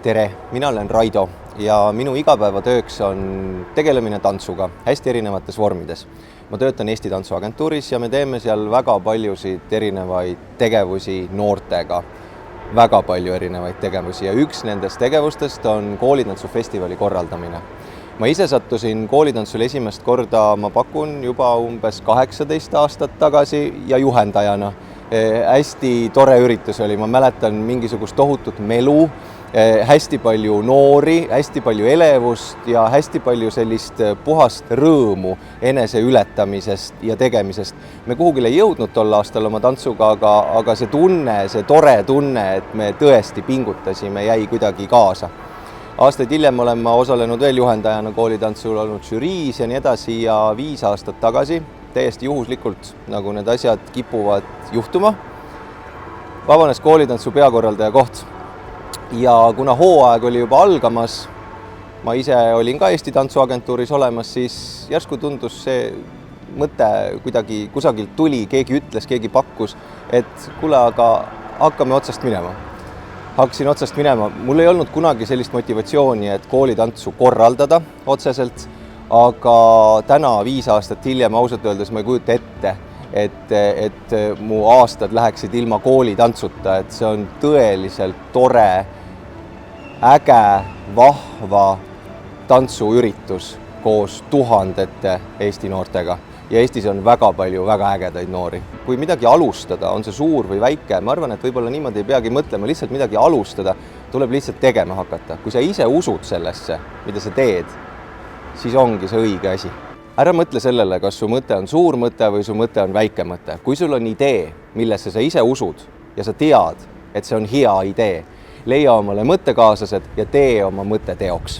Tere, mina olen Raido ja minu igapäevatööks on tegelemine tantsuga hästi erinevates vormides. Ma töötan Eesti Tantsuagentuuris ja me teeme seal väga paljusid erinevaid tegevusi noortega. Väga palju erinevaid tegevusi ja üks nendest tegevustest on koolitantsufestivali korraldamine. Ma ise sattusin koolitantsul esimest korda, ma pakun juba umbes 18 aastat tagasi ja juhendajana. Hästi tore üritus oli, ma mäletan mingisugust tohutut melu, hästi palju noori, hästi palju elevust ja hästi palju sellist puhast rõõmu enese ületamisest ja tegemisest. Me kuhugile ei jõudnud tol aastal oma tantsuga, aga see tunne, see tore tunne, et me tõesti pingutasime, jäi kuidagi kaasa. Aastaid hiljem olen ma osalenud veel juhendajana koolitantsul, olnud žüriis ja nii edasi ja 5 aastat tagasi, täiesti juhuslikult, nagu need asjad kipuvad juhtuma, vabanes koolitantsu peakorraldaja koht. Ja kuna hooaeg oli juba algamas, ma ise olin ka Eesti Tantsuagentuuris olemas, siis järsku tundus see mõte kuidagi kusagilt tuli, keegi ütles, keegi pakkus, et kuule, aga hakkame otsast minema. Hakkasin otsast minema. Mul ei olnud kunagi sellist motivatsiooni, et koolitantsu korraldada otseselt, aga täna 5 aastat hiljem ausalt öeldes ma ei kujuta ette, et mu aastad läheksid ilma koolitantsuta, et see on tõeliselt tore, äge, vahva tantsuüritus koos tuhandete Eesti noortega. Ja Eestis on väga palju väga ägedaid noori. Kui midagi alustada, on see suur või väike, ma arvan, et võib-olla niimoodi ei peagi mõtlema, lihtsalt midagi alustada, tuleb lihtsalt tegema hakata. Kui sa ise usud sellesse, mida sa teed, siis ongi see õige asi. Ära mõtle sellele, kas su mõte on suur mõte või su mõte on väike mõte. Kui sul on idee, millesse sa ise usud ja sa tead, et see on hea idee, leia omale mõttekaaslased ja tee oma mõtte teoks.